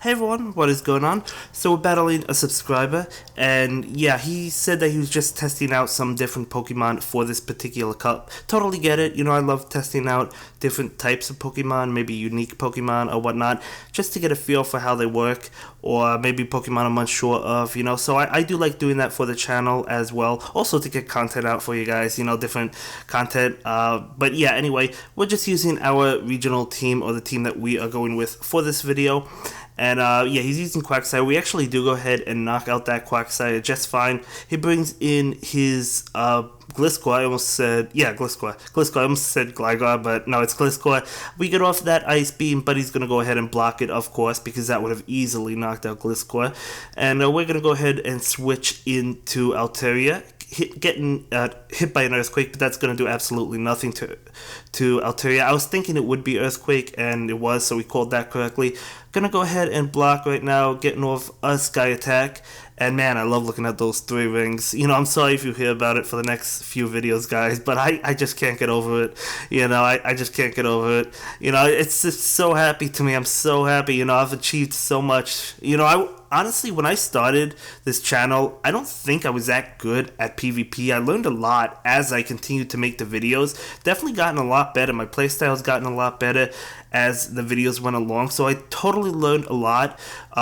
Hey everyone, what is going on? So we're battling a subscriber, and yeah, he said that he was just testing out some different Pokemon for this particular cup. Totally get it, I love testing out different types of Pokemon, maybe unique Pokemon or whatnot, just to get a feel for how they work, or maybe Pokemon I'm unsure of, so I do like doing that for the channel as well, also to get content out for you guys, different content, but yeah, anyway, we're just using our regional team, or the team that we are going with for this video. And yeah, he's using Quagsire. We actually do go ahead and knock out that Quagsire just fine. He brings in his Gliscor. I almost said, yeah, Gliscor. I almost said Gligar, but no, it's Gliscor. We get off that Ice Beam, but he's going to go ahead and block it, of course, because that would have easily knocked out Gliscor. And we're going to go ahead and switch into Altaria. Getting hit by an Earthquake, but that's going to do absolutely nothing to Altaria. I was thinking it would be Earthquake, and it was, so we called that correctly. Gonna go ahead and block right now, getting off a Sky Attack. And man, I love looking at those 3 rings. I'm sorry if you hear about it for the next few videos, guys, but I just can't get over it. I just can't get over it. It's just so happy to me. I'm so happy. I've achieved so much. Honestly, when I started this channel, I don't think I was that good at PvP. I learned a lot as I continued to make the videos. Definitely gotten a lot better. My playstyle's gotten a lot better as the videos went along. So I totally learned a lot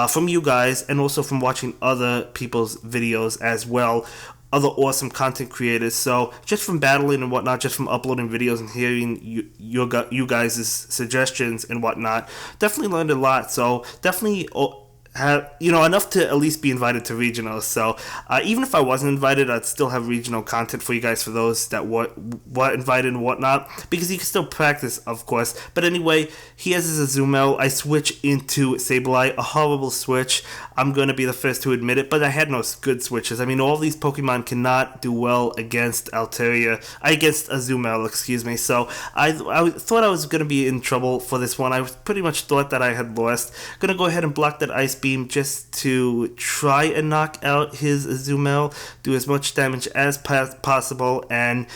from you guys, and also from watching other people's videos as well. Other awesome content creators. So just from battling and whatnot, just from uploading videos and hearing you guys' suggestions and whatnot, definitely learned a lot. So definitely have enough to at least be invited to regionals. So even if I wasn't invited, I'd still have regional content for you guys, for those that were invited and whatnot, because you can still practice, of course. But anyway, he has his Azumarill. I switch into Sableye, a horrible switch. I'm going to be the first to admit it, but I had no good switches. I mean, all these Pokemon cannot do well against against Azumarill, excuse me. So I thought I was going to be in trouble for this one. I pretty much thought that I had lost. Going to go ahead and block that Ice Beam just to try and knock out his Azumarill, do as much damage as possible. And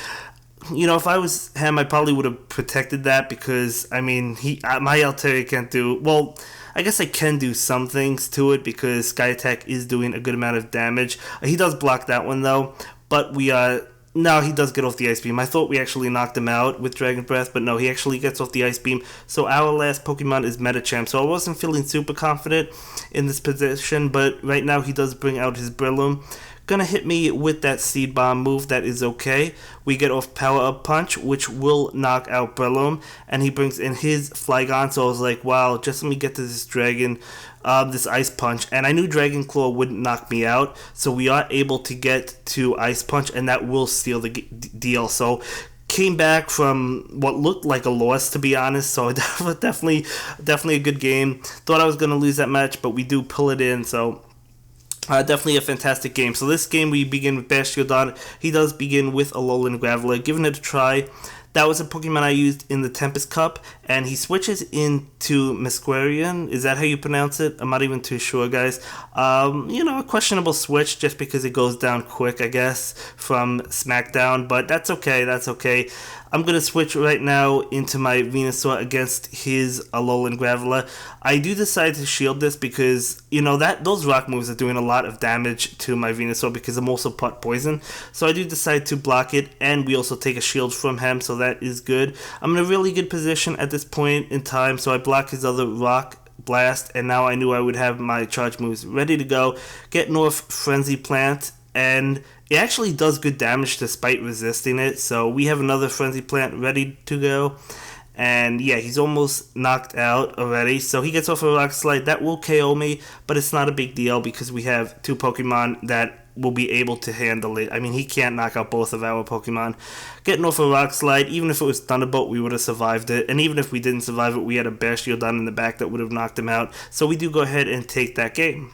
if I was him, I probably would have protected that, because I mean, my Altaria can't do well. I guess I can do some things to it, because Sky Attack is doing a good amount of damage. He does block that one though, but no, he does get off the Ice Beam. I thought we actually knocked him out with Dragon Breath, but no, he actually gets off the Ice Beam. So our last Pokemon is Medicham. So I wasn't feeling super confident in this position, but right now he does bring out his Breloom. Gonna hit me with that Seed Bomb move. That is okay. We get off Power Up Punch, which will knock out Breloom, and he brings in his Flygon. So I was like, wow, just let me get to this Dragon, this Ice Punch, and I knew Dragon Claw wouldn't knock me out, so we are able to get to Ice Punch, and that will seal the deal. So came back from what looked like a loss, to be honest. So definitely a good game. Thought I was gonna lose that match, but we do pull it in. So definitely a fantastic game. So this game we begin with Bastiodon. He does begin with Alolan Graveler. Giving it a try. That was a Pokemon I used in the Tempest Cup, and he switches into Mesquerian. Is that how you pronounce it? I'm not even too sure, guys. A questionable switch, just because it goes down quick, I guess, from Smackdown, but that's okay, I'm going to switch right now into my Venusaur against his Alolan Graveler. I do decide to shield this because, those rock moves are doing a lot of damage to my Venusaur, because I'm also pot poison. So I do decide to block it, and we also take a shield from him, so that is good. I'm in a really good position at this point in time, so I block his other rock blast, and now I knew I would have my charge moves ready to go. Get North Frenzy Plant, and it actually does good damage despite resisting it. So we have another Frenzy Plant ready to go. And yeah, he's almost knocked out already. So he gets off a Rock Slide. That will KO me, but it's not a big deal, because we have 2 Pokemon that will be able to handle it. I mean, he can't knock out both of our Pokemon. Getting off a Rock Slide, even if it was Thunderbolt, we would have survived it. And even if we didn't survive it, we had a Bastiodon in the back that would have knocked him out. So we do go ahead and take that game.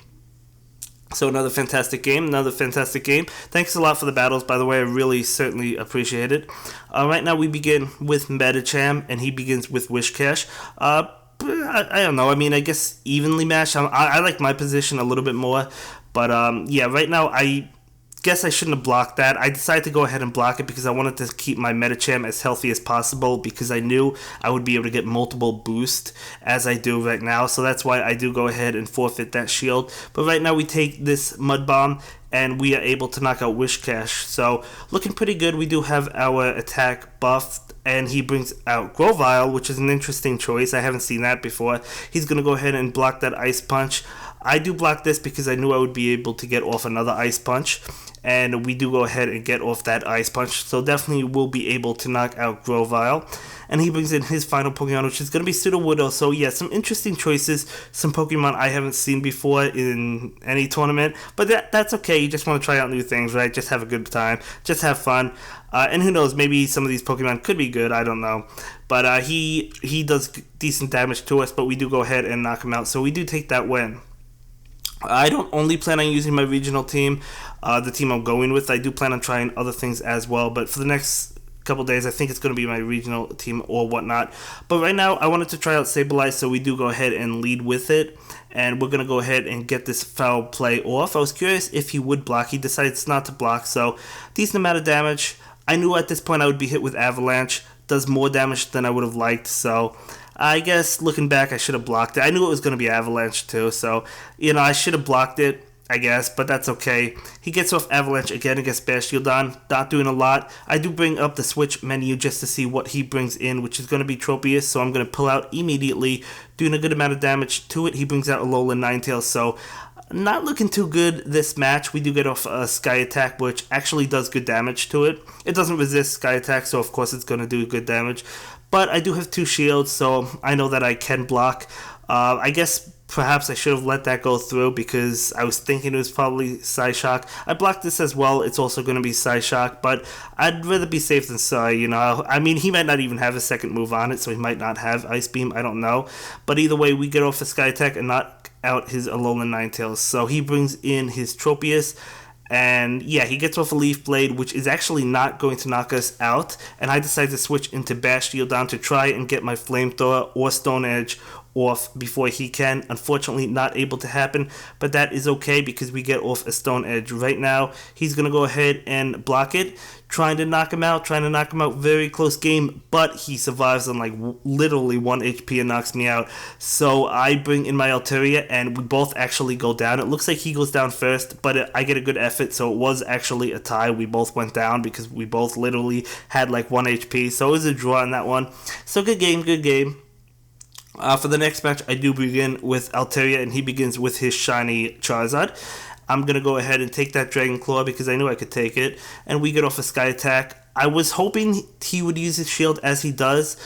So another fantastic game. Thanks a lot for the battles, by the way. I really certainly appreciate it. Right now we begin with Medicham, and he begins with Wishcash. I don't know. I mean, I guess evenly matched. I like my position a little bit more. But yeah, right now I guess I shouldn't have blocked that. I decided to go ahead and block it because I wanted to keep my Medicham as healthy as possible because I knew I would be able to get multiple boosts as I do right now. So that's why I do go ahead and forfeit that shield. But right now we take this Mud Bomb and we are able to knock out Wishcash. So looking pretty good. We do have our attack buffed, and he brings out Grovyle, which is an interesting choice. I haven't seen that before. He's going to go ahead and block that Ice Punch. I do block this because I knew I would be able to get off another Ice Punch, and we do go ahead and get off that Ice Punch. So definitely will be able to knock out Grovyle. And he brings in his final Pokemon, which is going to be Sudowoodo. So yeah, some interesting choices, some Pokemon I haven't seen before in any tournament. But that's okay, you just want to try out new things, right? Just have a good time, just have fun. And who knows, maybe some of these Pokemon could be good, I don't know. But he does decent damage to us, but we do go ahead and knock him out. So we do take that win. I don't only plan on using my regional team, the team I'm going with. I do plan on trying other things as well. But for the next couple days, I think it's going to be my regional team or whatnot. But right now, I wanted to try out Sableye, so we do go ahead and lead with it. And we're going to go ahead and get this foul play off. I was curious if he would block. He decides not to block, so decent amount of damage. I knew at this point I would be hit with Avalanche. Does more damage than I would have liked, so I guess looking back, I should have blocked it. I knew it was going to be Avalanche too, so, I should have blocked it, I guess, but that's okay. He gets off Avalanche again against Bastiodon, not doing a lot. I do bring up the switch menu just to see what he brings in, which is going to be Tropius, so I'm going to pull out immediately, doing a good amount of damage to it. He brings out Alolan Ninetales, so not looking too good this match. We do get off a Sky Attack, which actually does good damage to it. It doesn't resist Sky Attack, so of course it's going to do good damage. But I do have 2 shields, so I know that I can block. I guess perhaps I should have let that go through because I was thinking it was probably Psyshock. I blocked this as well. It's also going to be Psyshock, but I'd rather be safe than sorry, I mean, he might not even have a second move on it, so he might not have Ice Beam. I don't know. But either way, we get off a Sky Attack and knock out his Alolan Ninetales. So he brings in his Tropius. And yeah, he gets off a Leaf Blade, which is actually not going to knock us out. And I decide to switch into Bastiodon to try and get my Flamethrower or Stone Edge off before he can. Unfortunately, not able to happen, but that is okay because we get off a Stone Edge. Right now, he's going to go ahead and block it, trying to knock him out, very close game, but he survives on like literally 1 HP and knocks me out. So I bring in my Altaria and we both actually go down. It looks like he goes down first, but I get a good effort, so it was actually a tie. We both went down because we both literally had like 1 HP, so it was a draw in that one. So good game, good game. For the next match, I do begin with Altaria, and he begins with his shiny Charizard. I'm going to go ahead and take that Dragon Claw because I knew I could take it, and we get off a Sky Attack. I was hoping he would use his shield as he does,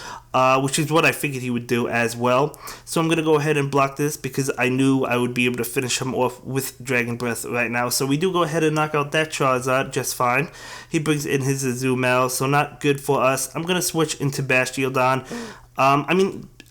which is what I figured he would do as well. So I'm going to go ahead and block this because I knew I would be able to finish him off with Dragon Breath right now. So we do go ahead and knock out that Charizard just fine. He brings in his Azumarill, so not good for us. I'm going to switch into Bastiodon.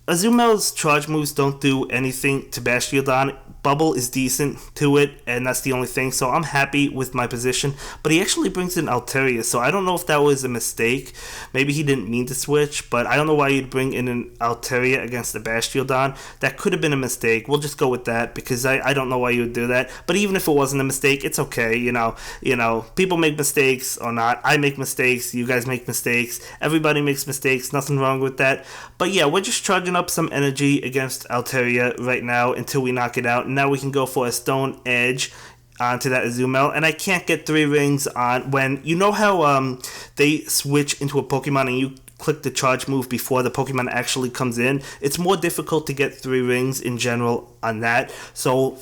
Azumarill's charge moves don't do anything to Bastiodon. Bubble is decent to it, and that's the only thing, so I'm happy with my position. But he actually brings in Altaria, so I don't know if that was a mistake. Maybe he didn't mean to switch, but I don't know why you'd bring in an Altaria against the Bastiodon. That could have been a mistake. We'll just go with that, because I don't know why you would do that. But even if it wasn't a mistake, it's okay, you know. People make mistakes or not. I make mistakes, you guys make mistakes. Everybody makes mistakes, nothing wrong with that. But yeah, we're just charging up some energy against Altaria right now until we knock it out. Now we can go for a Stone Edge onto that Azumarill, and I can't get 3 rings on when, you know how they switch into a Pokemon and you click the charge move before the Pokemon actually comes in. It's more difficult to get 3 rings in general on that, so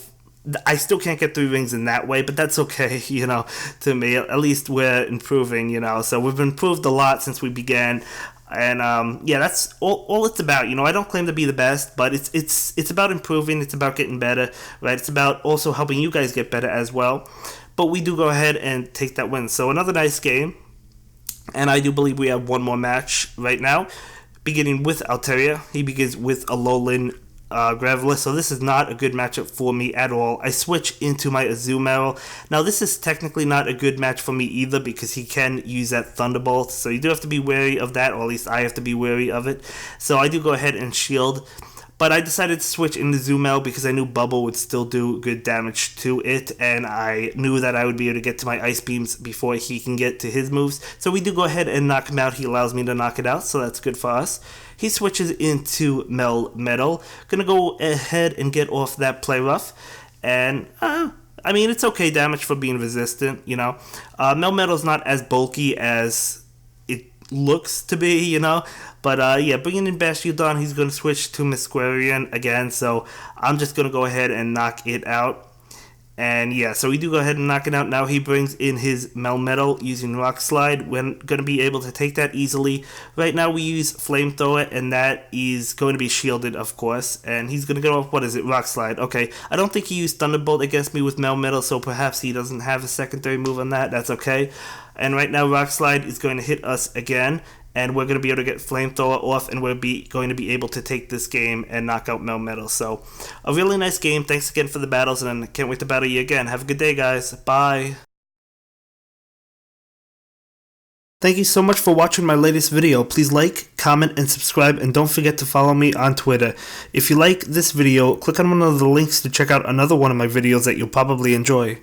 I still can't get 3 rings in that way, but that's okay, to me. At least we're improving, so we've improved a lot since we began. And yeah, that's all it's about. I don't claim to be the best, but it's about improving. It's about getting better, right? It's about also helping you guys get better as well. But we do go ahead and take that win. So another nice game, and I do believe we have one more match right now, beginning with Altaria. He begins with Alolan Graveler, so this is not a good matchup for me at all. I switch into my Azumarill. Now this is technically not a good match for me either because he can use that Thunderbolt, so you do have to be wary of that, or at least I have to be wary of it. So I do go ahead and shield, But I decided to switch into Zoom Out because I knew Bubble would still do good damage to it, and I knew that I would be able to get to my Ice Beams before he can get to his moves. So we do go ahead and knock him out. He allows me to knock it out, so that's good for us. He switches into Melmetal. Gonna go ahead and get off that Play Rough, and I mean, it's okay damage for being resistant, you know. Melmetal's not as bulky as it looks to be, you know. But yeah, bringing in Bastiodon, he's going to switch to Misquarian again, so I'm just going to go ahead and knock it out. And yeah, so we do go ahead and knock it out. Now he brings in his Melmetal using Rock Slide. We're going to be able to take that easily. Right now we use Flamethrower, and that is going to be shielded, of course. And he's going to go off, what is it, Rock Slide. Okay, I don't think he used Thunderbolt against me with Melmetal, so perhaps he doesn't have a secondary move on that. That's okay. And right now Rock Slide is going to hit us again, and we're going to be able to get Flamethrower off, and we're going to be able to take this game and knock out Melmetal. So, a really nice game. Thanks again for the battles, and I can't wait to battle you again. Have a good day, guys. Bye. Thank you so much for watching my latest video. Please like, comment, and subscribe, and don't forget to follow me on Twitter. If you like this video, click on one of the links to check out another one of my videos that you'll probably enjoy.